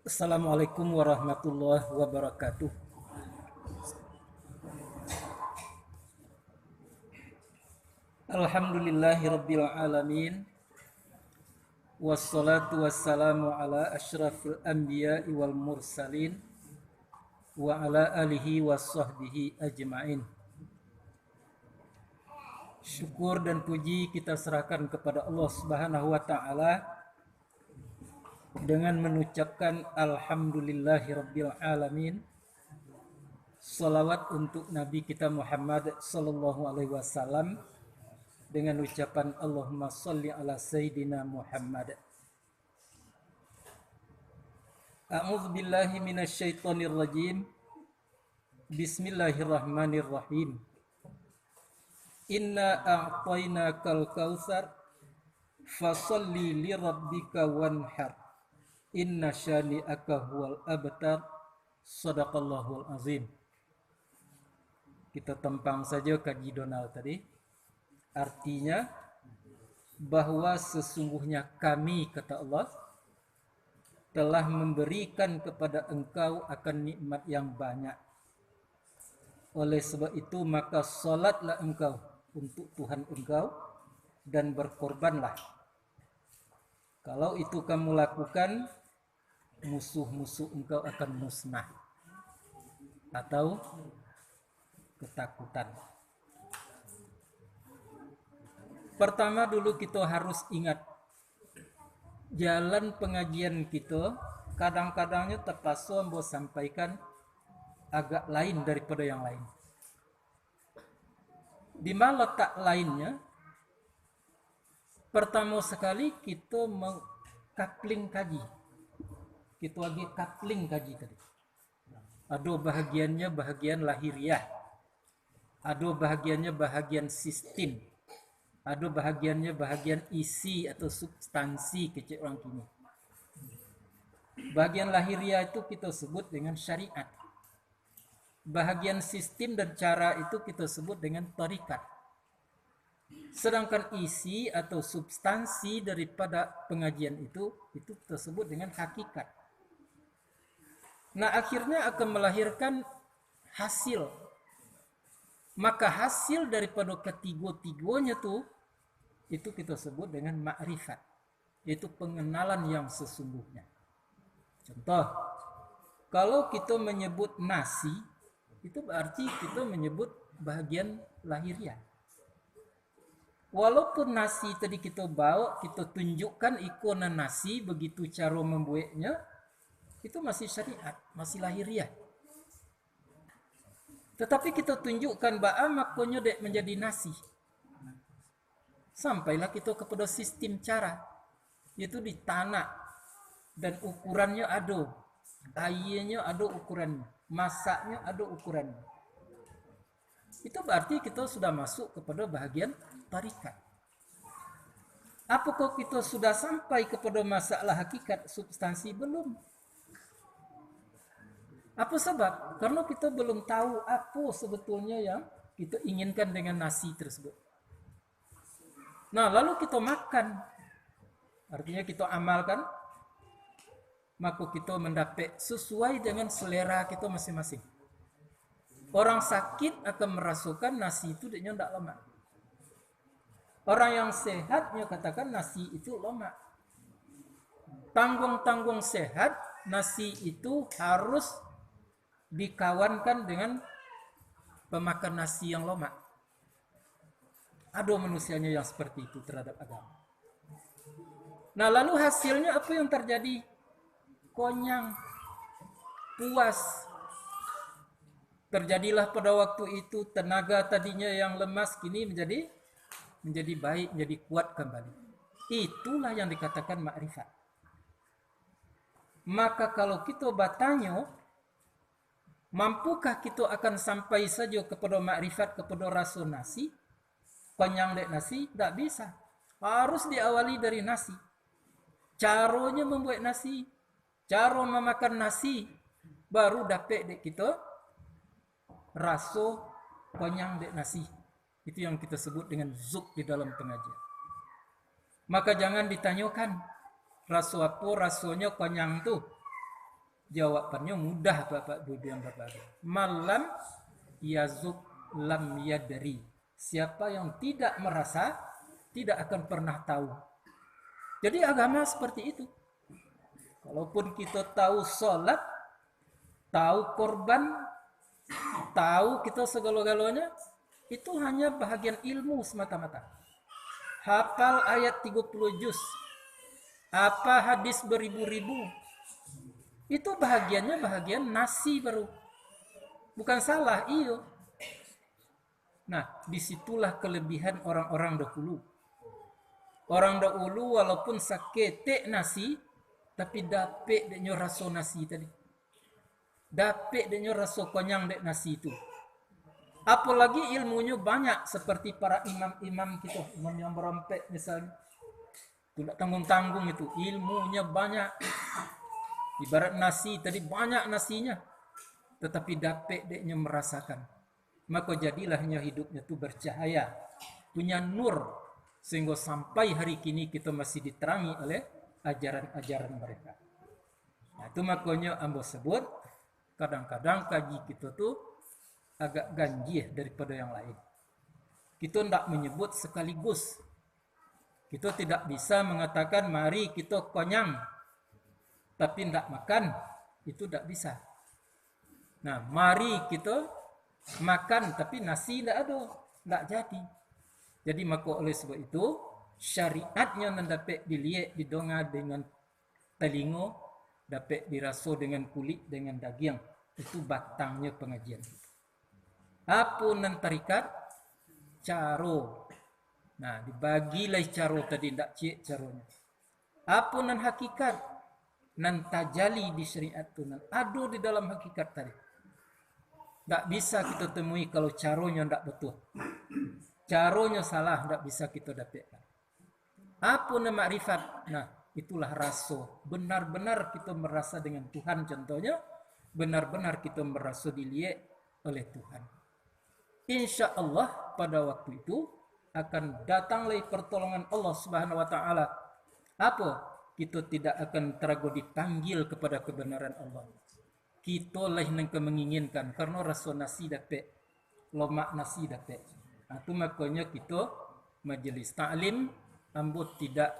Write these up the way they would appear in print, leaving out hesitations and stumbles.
Assalamualaikum warahmatullahi wabarakatuh. Alhamdulillahi rabbil alamin. Wassalatu wassalamu ala asyrafil anbiya'i wal mursalin wa ala alihi wassahbihi ajma'in. Syukur dan puji kita serahkan kepada Allah Subhanahu wa taala dengan mengucapkan alhamdulillahi rabbil alamin. Salawat untuk Nabi kita Muhammad sallallahu alaihi wasallam dengan ucapan Allahumma salli ala Sayyidina Muhammad. A'udzu billahi minasyaitonir rajim. Bismillahirrahmanirrahim. Inna a'tainakal kautsar fasalli li rabbika wanhar. Inna syani'aka huwal abtar. Shadaqallahul azim. Kita tempang saja kaji Donald tadi. Artinya bahwa sesungguhnya kami, kata Allah, telah memberikan kepada engkau akan nikmat yang banyak. Oleh sebab itu maka salatlah engkau untuk Tuhan engkau dan berkorbanlah. Kalau itu kamu lakukan, musuh-musuh engkau akan musnah atau ketakutan. Pertama dulu kita harus ingat, jalan pengajian kita kadang-kadangnya terpaksa mau sampaikan agak lain daripada yang lain. Di mana letak lainnya? Pertama sekali kita mengkapling kaji. Kita lagi kapling kaji tadi. Ada bahagiannya bahagian lahiriah. Ada bahagiannya bahagian sistem. Ada bahagiannya bahagian isi atau substansi kecil orang kini. Bahagian lahiriah itu kita sebut dengan syariat. Bahagian sistem dan cara itu kita sebut dengan tarikat. Sedangkan isi atau substansi daripada pengajian itu kita sebut dengan hakikat. Nah, akhirnya akan melahirkan hasil. Maka hasil daripada ketiga-tiganya itu kita sebut dengan ma'rifat, yaitu pengenalan yang sesungguhnya. Contoh, kalau kita menyebut nasi, itu berarti kita menyebut bahagian lahiriah. Walaupun nasi tadi kita bawa, kita tunjukkan ikonan nasi, begitu cara membuatnya, itu masih syariat, masih lahiriah. Tetapi kita tunjukkan bahwa makanya dek menjadi nasi. Sampailah kita kepada sistem cara, yaitu di tanah dan ukurannya ada, airnya ada ukurannya, masaknya ada ukurannya. Itu berarti kita sudah masuk kepada bahagian tarikat. Apakah kita sudah sampai kepada masalah hakikat substansi? Belum. Apa sebab? Karena kita belum tahu apa sebetulnya yang kita inginkan dengan nasi tersebut. Nah, lalu kita makan. Artinya kita amalkan. Maka kita mendapat sesuai dengan selera kita masing-masing. Orang sakit akan merasakan nasi itu dia tidak lemak. Orang yang sehatnya katakan nasi itu lemak. Tanggung-tanggung sehat, nasi itu harus dikawankan dengan pemakan nasi yang lemak. Ada manusianya yang seperti itu terhadap agama. Nah, lalu hasilnya apa yang terjadi? Konyang, puas. Terjadilah pada waktu itu tenaga tadinya yang lemas kini menjadi baik, menjadi kuat kembali. Itulah yang dikatakan makrifat. Maka kalau kita bertanya, mampukah kita akan sampai saja kepada makrifat, kepada rasa nasi? Kenyang dek nasi? Tak bisa. Harus diawali dari nasi. Caranya membuat nasi, cara memakan nasi, baru dapat dek kita rasa kenyang dek nasi. Itu yang kita sebut dengan zuk di dalam pengajian. Maka jangan ditanyakan rasa apa rasanya kenyang tu. Jawabannya mudah Bapak Ibu yang berbahagia. Malam yazuk lam yadri. Siapa yang tidak merasa tidak akan pernah tahu. Jadi agama seperti itu. Kalaupun kita tahu sholat, tahu korban, tahu kita segala-galanya, itu hanya bahagian ilmu semata-mata. Hafal ayat 30 juz, apa hadis beribu-ribu, itu bahagiannya bahagian nasi baru. Bukan salah, iyo. Nah, disitulah kelebihan orang-orang dahulu. Orang dahulu walaupun sakete nasi, tapi dapet deknya rasa nasi tadi. Dapet deknya rasa konyang dek nasi itu. Apalagi ilmunya banyak seperti para imam-imam kita, imam yang berompek misalnya. Tidak tanggung-tanggung itu, ilmunya banyak. Ibarat nasi tadi banyak nasinya, tetapi dapet deknya merasakan. Maka jadilahnya hidupnya itu bercahaya, punya nur, sehingga sampai hari kini kita masih diterangi oleh ajaran-ajaran mereka. Nah, itu makanya ambo sebut kadang-kadang kaji kita tuh agak ganjil daripada yang lain. Kita tidak menyebut sekaligus. Kita tidak bisa mengatakan mari kita konyang tapi tidak makan, itu tidak bisa. Nah, mari kita makan tapi nasi tidak ada, tidak jadi. Jadi maka oleh sebab itu syariatnya dapat dilihat didonga dengan telinga, dapat dirasa dengan kulit, dengan daging. Itu batangnya pengajian. Apa nan tarikat caro. Nah, dibagilah caro tadi tidak cik caronya. Apa nan hakikat nan tajali di syariat itu nan ada di dalam hakikat tadi. Tak bisa kita temui kalau caronya tidak betul. Caronya salah, tidak bisa kita dapatkan. Apa nama makrifat? Nah, itulah rasa. Benar-benar kita merasa dengan Tuhan contohnya. Benar-benar kita merasa dilihat oleh Tuhan. Insya Allah pada waktu itu akan datang lagi pertolongan Allah Subhanahu Wa Taala. Apa? Kita tidak akan teragu dipanggil kepada kebenaran Allah. Kita lah yang menginginkan karena rasa nasi dapat, lomak nasi dapat. Itu makanya kita majelis ta'lim ambo tidak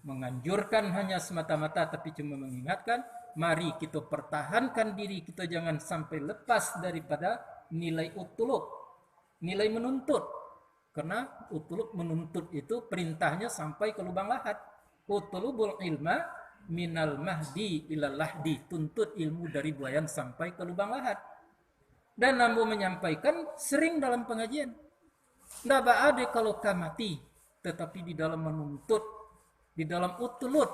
menganjurkan hanya semata-mata tapi cuma mengingatkan, mari kita pertahankan diri kita jangan sampai lepas daripada nilai utulub, nilai menuntut. Karena utulub menuntut itu perintahnya sampai ke lubang lahat. Utlubul ilma minal mahdi ilal lahdi. Tuntut ilmu dari buayan sampai ke lubang lahat. Dan Nambu menyampaikan sering dalam pengajian. Tidak ada kalau mati. Tetapi di dalam menuntut. Di dalam utlub.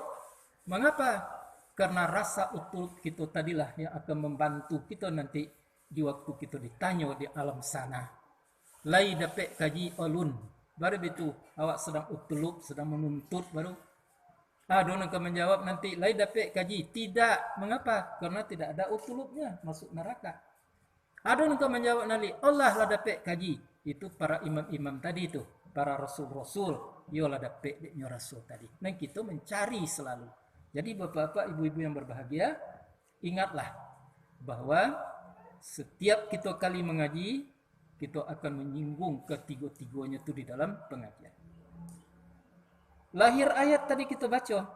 Mengapa? Karena rasa utlub kita tadilah yang akan membantu kita nanti. Di waktu kita ditanya di alam sana. Lai dapat kaji alun. Baru itu awak sedang utlub, sedang menuntut baru. Adon akan menjawab nanti lain dapat kaji. Tidak. Mengapa? Karena tidak ada utulubnya masuk neraka. Adon akan menjawab nanti Allah lah dapat kaji. Itu para imam-imam tadi itu, para rasul-rasul. Yolah dapat deknya rasul tadi. Dan kita mencari selalu. Jadi bapak-bapak, ibu-ibu yang berbahagia, ingatlah bahwa setiap kita kali mengaji, kita akan menyinggung ketiga-tiganya itu di dalam pengajian. Lahir ayat tadi kita baca.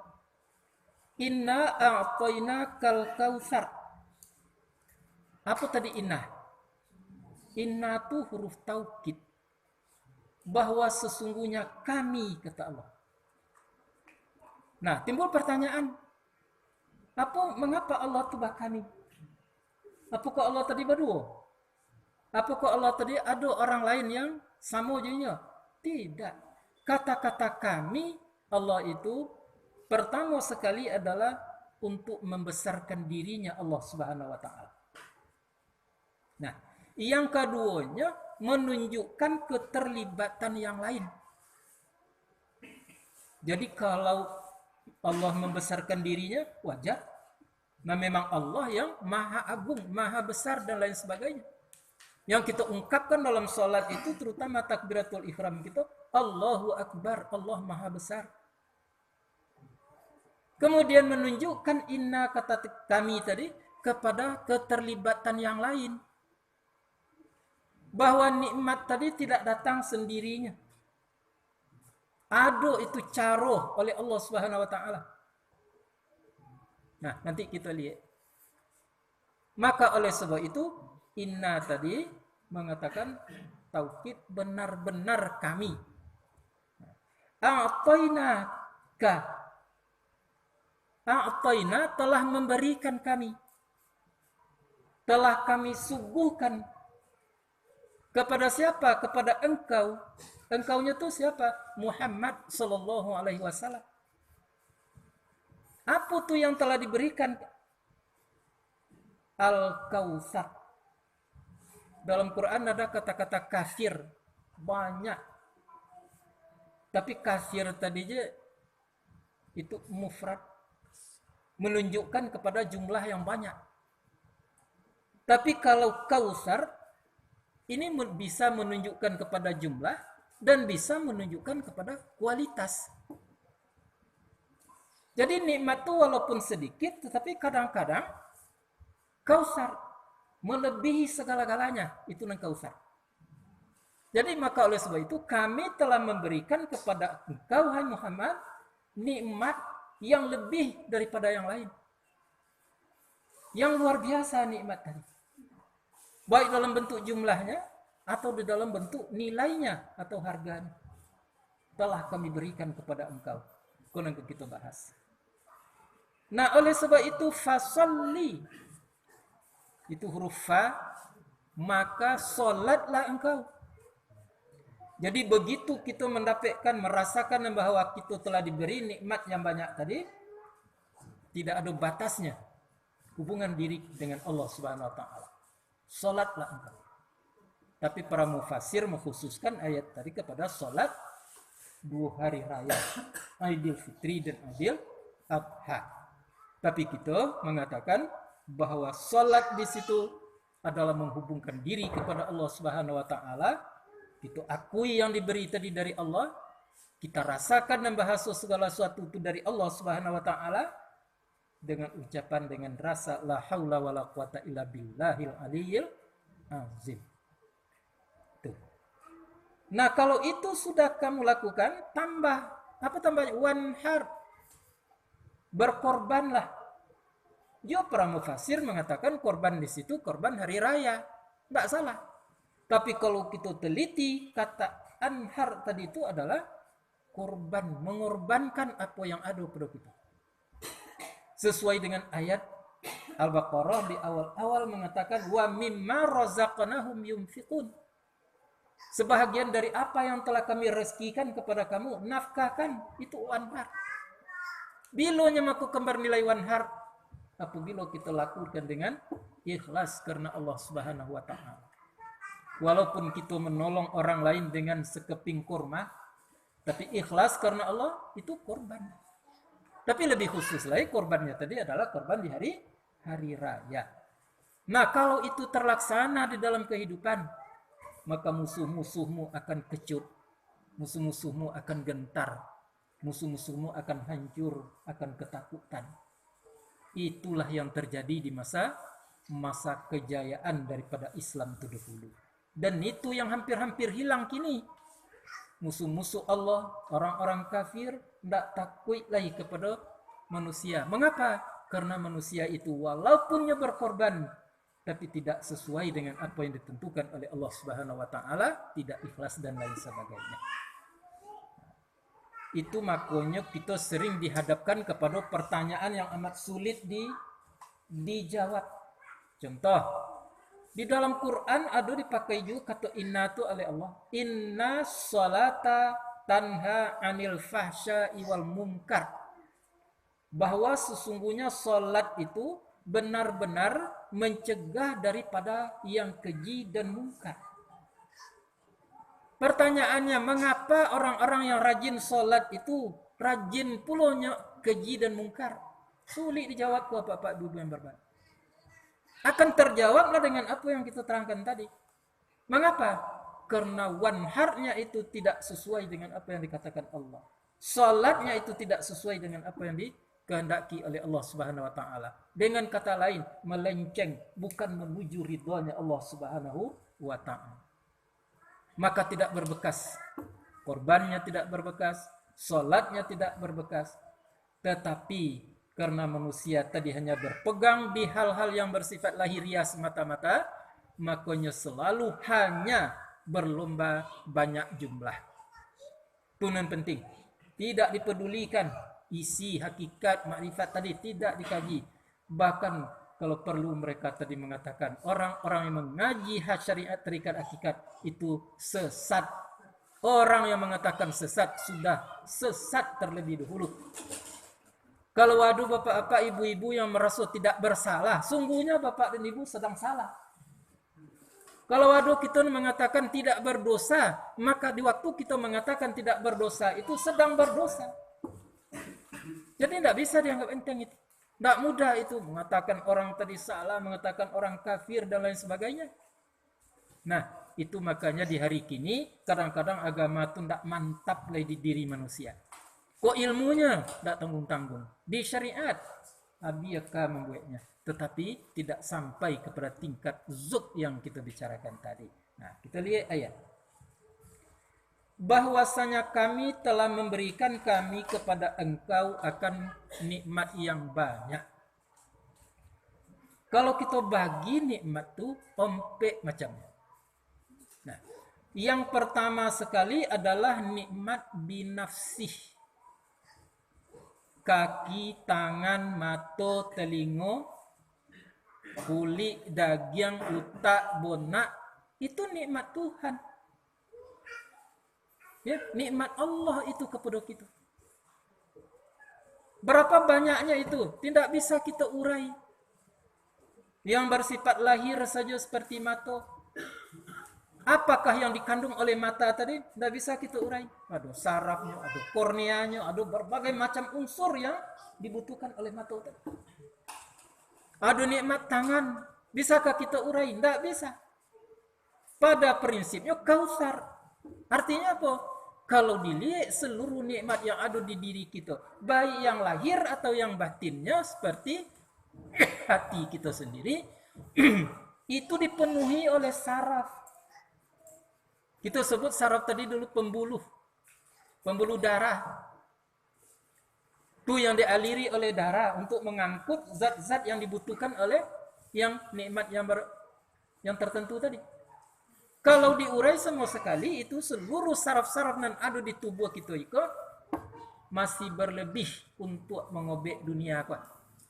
Inna a'tayna kal kautsar. Apa tadi inna? Inna itu huruf taukid. Bahwa sesungguhnya kami, kata Allah. Nah, timbul pertanyaan. Mengapa Allah itu kami? Apakah Allah tadi berdua? Apakah Allah tadi ada orang lain yang sama jadinya? Tidak. Kata-kata kami Allah itu pertama sekali adalah untuk membesarkan dirinya Allah Subhanahu Wa Taala. Nah, yang keduanya menunjukkan keterlibatan yang lain. Jadi kalau Allah membesarkan dirinya wajar. Nah, memang Allah yang maha agung, maha besar dan lain sebagainya. Yang kita ungkapkan dalam sholat itu terutama takbiratul ihram kita, Allahu Akbar, Allah maha besar. Kemudian menunjukkan inna kata kami tadi kepada keterlibatan yang lain. Bahwa nikmat tadi tidak datang sendirinya. Ada itu caroh oleh Allah Subhanahu wa taala. Nah, nanti kita lihat. Maka oleh sebab itu inna tadi mengatakan taukid benar-benar kami. A'tainaka. A'taina telah memberikan kami. Telah kami suguhkan kepada siapa? Kepada engkau. Engkaunya itu siapa? Muhammad sallallahu alaihi wasallam. Apa tuh yang telah diberikan? Al-Kautsar. Dalam Quran ada kata-kata kafir banyak. Tapi kafir tadinya itu mufrad, menunjukkan kepada jumlah yang banyak. Tapi kalau Kautsar ini bisa menunjukkan kepada jumlah dan bisa menunjukkan kepada kualitas. Jadi nikmat itu walaupun sedikit, tetapi kadang-kadang Kautsar melebihi segala-galanya. Itu yang Kautsar. Jadi maka oleh sebab itu kami telah memberikan kepada engkau, hai Muhammad, nikmat yang lebih daripada yang lain. Yang luar biasa nikmat tadi. Baik dalam bentuk jumlahnya atau di dalam bentuk nilainya atau harganya. Telah kami berikan kepada engkau. Konon kita bahas. Nah, oleh sebab itu fasalli. Itu huruf fa, maka solatlah engkau. Jadi begitu kita mendapatkan, merasakan bahwa kita telah diberi nikmat yang banyak tadi, tidak ada batasnya hubungan diri dengan Allah Subhanahu wa taala. Salatlah engkau. Tapi para mufassir mengkhususkan ayat tadi kepada salat 2 hari raya, Aidil Fitri dan Aidil Adha. Tapi kita mengatakan bahwa salat di situ adalah menghubungkan diri kepada Allah Subhanahu wa taala. Kita akui yang diberi tadi dari Allah, kita rasakan dan bahasa segala sesuatu itu dari Allah Subhanahu wa taala dengan ucapan, dengan rasa la haula wala quwata illa billahil aliyyil azim. Tuh. Nah, kalau itu sudah kamu lakukan, tambah apa tambahnya? Wanhar. Berkorbanlah. Dia para mufasir mengatakan korban di situ korban hari raya. Tidak salah. Tapi kalau kita teliti, kata anhar tadi itu adalah korban, mengorbankan apa yang ada pada kita. Sesuai dengan ayat Al-Baqarah di awal-awal mengatakan wa mimma razaqnahum yunfiqun. Sebahagian dari apa yang telah kami rezekikan kepada kamu, nafkahkan, itu wanhar. Bilanya maku kembar nilai wanhar apabila kita lakukan dengan ikhlas karena Allah Subhanahu wa taala. Walaupun kita menolong orang lain dengan sekeping kurma, tapi ikhlas karena Allah, itu korban. Tapi lebih khusus lagi korbannya tadi adalah korban di hari raya. Nah, kalau itu terlaksana di dalam kehidupan, maka musuh-musuhmu akan kecut, musuh-musuhmu akan gentar, musuh-musuhmu akan hancur, akan ketakutan. Itulah yang terjadi di masa kejayaan daripada Islam itu dahulu. Dan itu yang hampir-hampir hilang kini. Musuh-musuh Allah, orang-orang kafir, tidak takut lagi kepada manusia. Mengapa? Karena manusia itu walaupunnya berkorban, tapi tidak sesuai dengan apa yang ditentukan oleh Allah Subhanahu wa taala, tidak ikhlas dan lain sebagainya. Itu makanya kita sering dihadapkan kepada pertanyaan yang amat sulit dijawab. Contoh, di dalam Quran ada dipakai juga kata inna itu oleh Allah. Inna sholata tanha anil fahsya'i wal munkar. Bahwa sesungguhnya sholat itu benar-benar mencegah daripada yang keji dan munkar. Pertanyaannya, mengapa orang-orang yang rajin sholat itu rajin pulanya keji dan munkar? Sulit dijawab Bapak-bapak Ibu yang berbahagia. Akan terjawablah dengan apa yang kita terangkan tadi. Mengapa? Karena wanharnya itu tidak sesuai dengan apa yang dikatakan Allah. Salatnya itu tidak sesuai dengan apa yang kehendaki oleh Allah Subhanahu wa taala. Dengan kata lain, melenceng bukan menuju ridhonya Allah Subhanahu wa taala. Maka tidak berbekas. Korbannya tidak berbekas, salatnya tidak berbekas. Tetapi karena manusia tadi hanya berpegang di hal-hal yang bersifat lahiriah semata-mata, makanya selalu hanya berlomba banyak jumlah. Itu yang penting. Tidak dipedulikan isi hakikat makrifat tadi, tidak dikaji. Bahkan kalau perlu mereka tadi mengatakan orang-orang yang mengaji syariat tarikat hakikat itu sesat. Orang yang mengatakan sesat sudah sesat terlebih dahulu. Kalau waduh bapak-bapak, ibu-ibu yang merasa tidak bersalah, sungguhnya bapak dan ibu sedang salah. Kalau waduh kita mengatakan tidak berdosa, maka di waktu kita mengatakan tidak berdosa itu sedang berdosa. Jadi tidak bisa dianggap enteng itu. Tidak mudah itu mengatakan orang tadi salah, mengatakan orang kafir dan lain sebagainya. Nah, itu makanya di hari kini kadang-kadang agama itu tidak mantap lagi di diri manusia. Kok ilmunya tidak tanggung-tanggung. Di syariat, abiyaka membuatnya. Tetapi tidak sampai kepada tingkat zuk yang kita bicarakan tadi. Nah, kita lihat ayat. Bahwasanya kami telah memberikan kami kepada engkau akan nikmat yang banyak. Kalau kita bagi nikmat itu ompek macamnya. Nah, yang pertama sekali adalah nikmat binafsih. Kaki, tangan, mata, telinga, kulit, daging, otak, bonak, itu nikmat Tuhan. Ya, nikmat Allah itu kepada kita. Berapa banyaknya itu? Tidak bisa kita urai. Yang bersifat lahir saja seperti mata. Apakah yang dikandung oleh mata tadi? Tidak bisa kita urai. Ada sarafnya, ada korneanya, ada berbagai macam unsur yang dibutuhkan oleh mata tadi. Ada nikmat tangan. Bisakah kita urai? Tidak bisa. Pada prinsipnya kausar. Artinya apa? Kalau dilihat seluruh nikmat yang ada di diri kita, baik yang lahir atau yang batinnya seperti hati kita sendiri, itu dipenuhi oleh saraf. Kita sebut saraf tadi dulu pembuluh darah. Itu yang dialiri oleh darah untuk mengangkut zat-zat yang dibutuhkan oleh yang nikmat yang tertentu tadi. Kalau diurai semua sekali, itu seluruh saraf-saraf yang ada di tubuh kita itu masih berlebih untuk mengobek dunia kuat.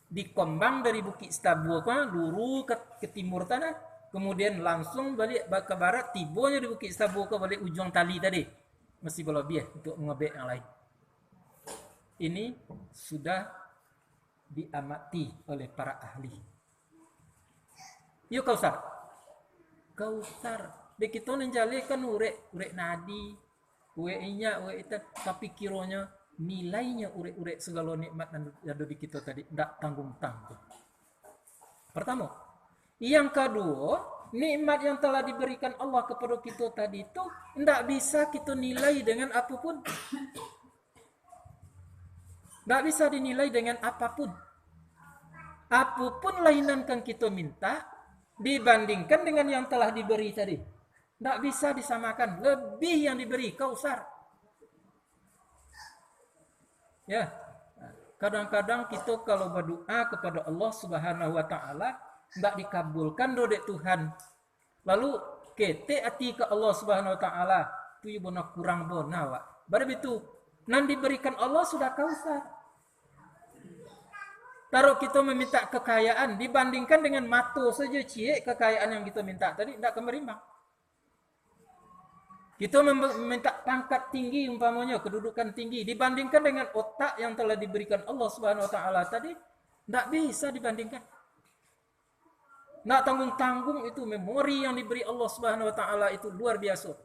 Dikombang dari Bukit Stabu luru ke timur tanah, kemudian langsung balik ke barat, tibanya di Bukit Stabu ke balik ujung tali tadi. Masih berlebih untuk mengobek yang lain. Ini sudah diamati oleh para ahli. Yuk Kausar. Begitu menjalikan urek nadi, urek inya, urek itu, tapi kiranya nilainya urek segala nikmat yang ada di kita tadi tidak tanggung-tanggung. Pertama. Yang kedua, nikmat yang telah diberikan Allah kepada kita tadi itu tidak bisa kita nilai dengan apapun. Tidak bisa dinilai dengan apapun. Apapun lainankan kita minta dibandingkan dengan yang telah diberi tadi. Tidak bisa disamakan. Lebih yang diberi, kausar. Ya, kadang-kadang kita kalau berdoa kepada Allah Subhanahu wa taala tidak dikabulkan dodek Tuhan. Lalu kete hati ke Allah Subhanahu wa taala, tu bona kurang bona wa. Baru itu nan diberikan Allah sudah kausar. Taruh kita meminta kekayaan dibandingkan dengan mata saja cie kekayaan yang kita minta tadi tidak kemerimbang. Kita meminta pangkat tinggi umpamanya kedudukan tinggi dibandingkan dengan otak yang telah diberikan Allah Subhanahu wa taala tadi tidak bisa dibandingkan. Tidak tanggung-tanggung itu memori yang diberi Allah Subhanahu wa taala itu luar biasa.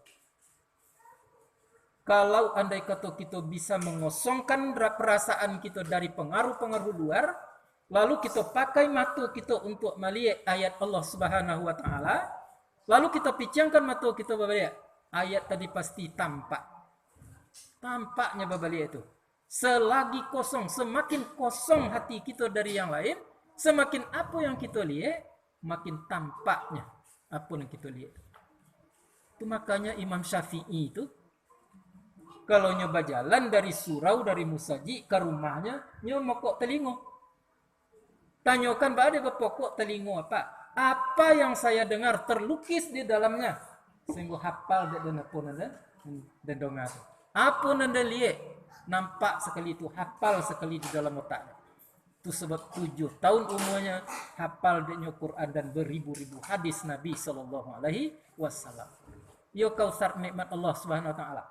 Kalau andai kata kita bisa mengosongkan perasaan kita dari pengaruh-pengaruh luar, lalu kita pakai mata kita untuk melihat ayat Allah Subhanahu wa taala, lalu kita picangkan mata kita melihat ayat tadi pasti tampak. Tampaknya babaliat itu. Selagi kosong, semakin kosong hati kita dari yang lain, semakin apa yang kita lihat, makin tampaknya apa yang kita lihat. Itu makanya Imam Syafi'i itu kalau nyoba jalan dari surau, dari Musaji ke rumahnya, nyoba kok telingo. Tanyakan pada pokok telingo apa? Apa yang saya dengar terlukis di dalamnya. Sehingga hafal dan apa dan dongar. Apa nanda lihat? Nampak sekali itu, hafal sekali di dalam otaknya. Itu sebab 7 tahun umurnya hafal dengan Quran dan beribu-ribu hadis Nabi sallallahu alaihi wasallam. Yo kausar nikmat Allah Subhanahu wa taala.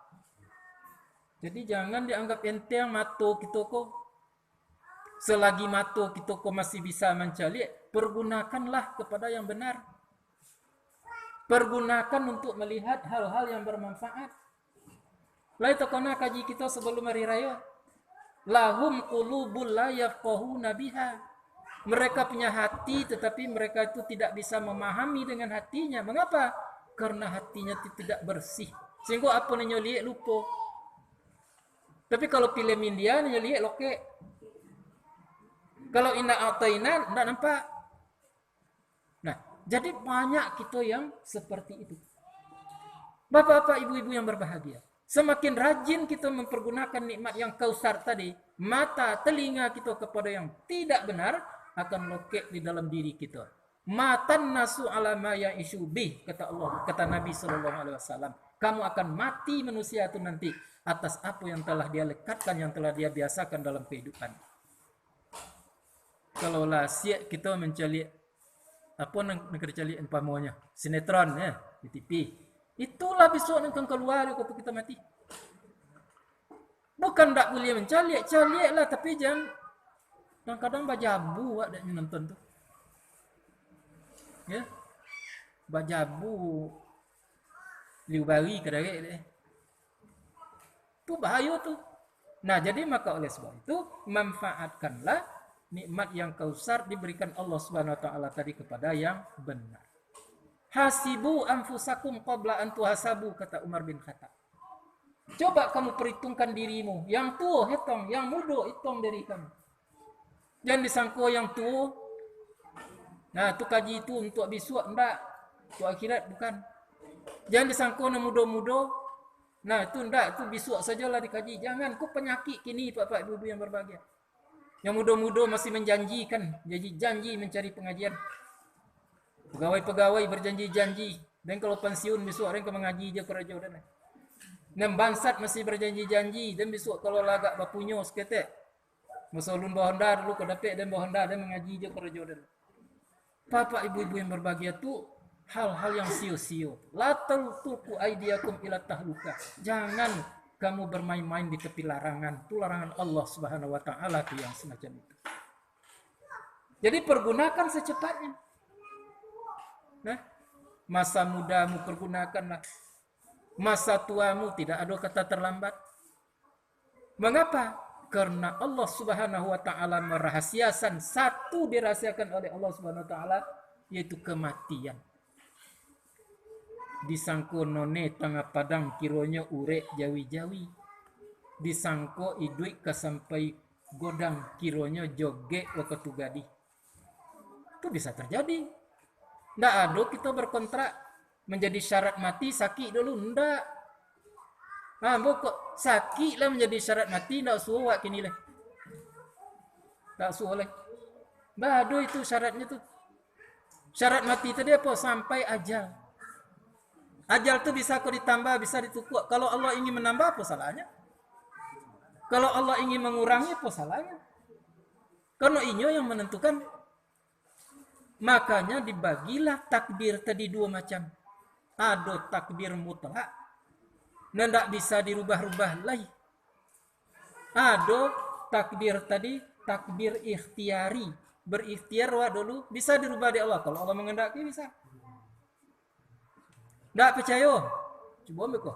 Jadi jangan dianggap enteng mato kita kok. Selagi mato kita kok masih bisa mencari, pergunakanlah kepada yang benar. Pergunakan untuk melihat hal-hal yang bermanfaat. Lai tokona kaji kita sebelum hari raya. Lahum qulubul la yafqahuna biha. Mereka punya hati tetapi mereka itu tidak bisa memahami dengan hatinya. Mengapa? Karena hatinya tidak bersih. Sehingga apa yang lihat lupa. Tapi kalau film India yang lihat loke. Kalau inna ataina tidak nampak. Nah, jadi banyak kita yang seperti itu. Bapak-bapak, ibu-ibu yang berbahagia. Semakin rajin kita mempergunakan nikmat yang kausar tadi, mata, telinga kita kepada yang tidak benar akan lokek di dalam diri kita. Matan nasu ala ma ya'ishu bih, kata Allah, kata Nabi sallallahu alaihi wasallam. Kamu akan mati manusia itu nanti atas apa yang telah dia lekatkan, yang telah dia biasakan dalam kehidupan. Kalau lah siap kita mencari apa negara cari umpamanya sinetron ya di TV. Itulah besok akan keluar waktu kita mati. Bukan tak boleh mencari lah, tapi jangan kadang-kadang bajabu ada yang nonton tuh. Ya. Bajabu liubari kadang-kadang deh. Itu bahaya tuh. Nah, jadi maka oleh sebab itu manfaatkanlah nikmat yang kausar diberikan Allah Subhanahu wa taala tadi kepada yang benar. Hasibu anfusakum qabla an tuhasabu, kata Umar bin Khattab. Coba kamu perhitungkan dirimu. Yang tua hitung, yang muda hitung dari kamu. Jangan disangka yang tua. Nah, itu kaji itu untuk besok enggak. Untuk akhirat bukan. Jangan disangka yang muda-muda. Nah, itu enggak, itu besok sajalah dikaji. Jangan, kau penyakit kini Bapak Ibu yang berbahagia. Yang muda-muda masih menjanjikan, janji mencari pengajian. Pegawai-pegawai berjanji-janji. Dan kalau pensiun besok orang ke mengaji je kerja dan. Dan bansat masih berjanji-janji. Dan besok kalau lagak bapunya seketek. Masa ulun bahonda dulu ke dapet dan bahonda dan mengaji je kerja dan. Bapak ibu-ibu yang berbahagia tu hal-hal yang sio-sio. La tulqu aydiyakum ila tahluka. Jangan kamu bermain-main di tepi larangan. Itu larangan Allah Subhanahu wa taala tu yang semacam itu. Jadi pergunakan secepatnya. Nah, masa mudamu pergunakanlah. Masa tuamu tidak ada kata terlambat. Mengapa? Karena Allah Subhanahu wa taala merahasiakan, satu dirahasiakan oleh Allah Subhanahu wa taala, yaitu kematian. Disangko none tengah padang kironya urek jawi-jawi. Disangko iduik kesampai godang kironya joget waktu gadi. Itu bisa terjadi. Nggak ada kita berkontrak menjadi syarat mati sakit dulu, ndak. Nah, kok sakit lah menjadi syarat mati, ndak suah kini lah. Ndak suah lah. Nggak ada itu syaratnya tuh. Syarat mati tadi apa? Sampai ajal. Ajal tuh bisa kok ditambah, bisa ditukuk. Kalau Allah ingin menambah, apa salahnya? Kalau Allah ingin mengurangi, apa salahnya? Karena inyo yang menentukan. Makanya dibagilah takdir tadi dua macam. Ada takdir mutlak dan tidak bisa dirubah-rubah lagi. Ada takdir tadi, takdir ikhtiari. Berikhtiar dulu bisa dirubah di Allah. Kalau Allah mengendaki bisa. Tidak percaya? Coba mereka.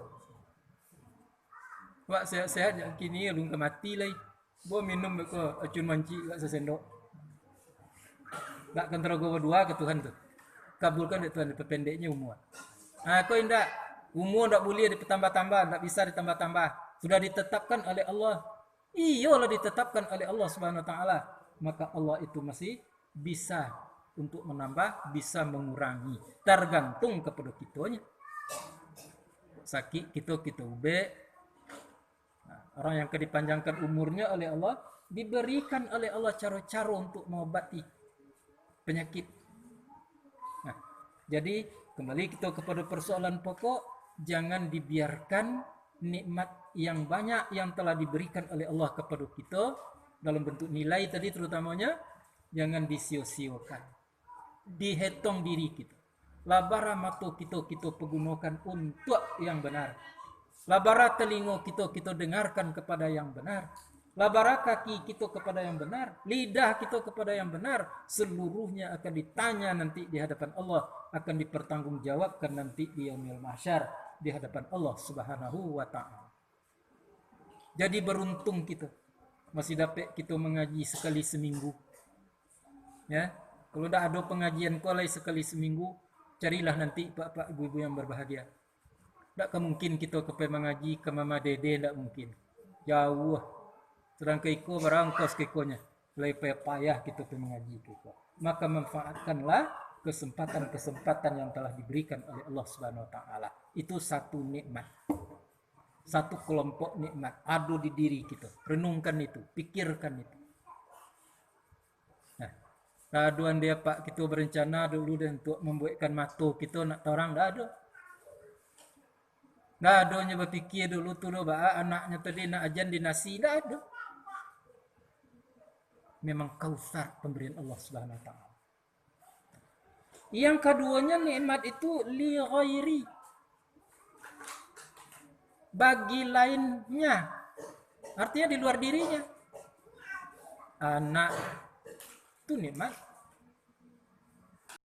Wak sehat-sehat kini belum mati lagi. Bawa minum mereka acun manci kat sesendok. Tak akan terogoh berdua ke Tuhan tu. Kabulkan dari Tuhan pendeknya umur. Nah, kau umur tak boleh ditambah-tambah, tak bisa ditambah-tambah. Sudah ditetapkan oleh Allah. Iyalah ditetapkan oleh Allah Subhanahu wa taala, maka Allah itu masih bisa untuk menambah, bisa mengurangi, tergantung kepada kitanya. Sakit kita ube. Nah, orang yang dipanjangkan umurnya oleh Allah, diberikan oleh Allah cara-cara untuk mengobati penyakit. Nah, jadi kembali kita kepada persoalan pokok, jangan dibiarkan nikmat yang banyak yang telah diberikan oleh Allah kepada kita dalam bentuk nilai tadi terutamanya, jangan disio-siokan. Dihitung diri kita. Labara mata kita pergunakan untuk yang benar. Labara telinga kita dengarkan kepada yang benar. Labara kaki kita kepada yang benar. Lidah kita kepada yang benar. Seluruhnya akan ditanya nanti di hadapan Allah. Akan dipertanggungjawabkan nanti di yaumil mahsyar. Di hadapan Allah Subhanahu wa ta'ala. Jadi beruntung kita. Masih dapat kita mengaji sekali seminggu. Ya, kalau dah ada pengajian kulai sekali seminggu, carilah nanti pak-pak ibu-ibu yang berbahagia. Tak mungkin kita kepe mengaji ke Mama Dede, tak mungkin. Jauh. Sedang keiko barang kos keikonya. Lebih payah kita pergi mengaji keiko. Maka manfaatkanlah kesempatan-kesempatan yang telah diberikan oleh Allah Subhanahu wa taala. Itu satu nikmat. Satu kelompok nikmat ada di diri kita. Renungkan itu, pikirkan itu. Nah, raduan dia Pak, kita berencana dulu dan untuk membuatkan mata kita nak orang dah ada. Dah adanya berfikir dulu tu anaknya tadi nak ajan di nasi, dah ada. Memang kausar pemberian Allah Subhanahu wa taala. Yang keduanya nikmat itu li ghairi. Bagi lainnya. Artinya di luar dirinya. Anak itu nikmat.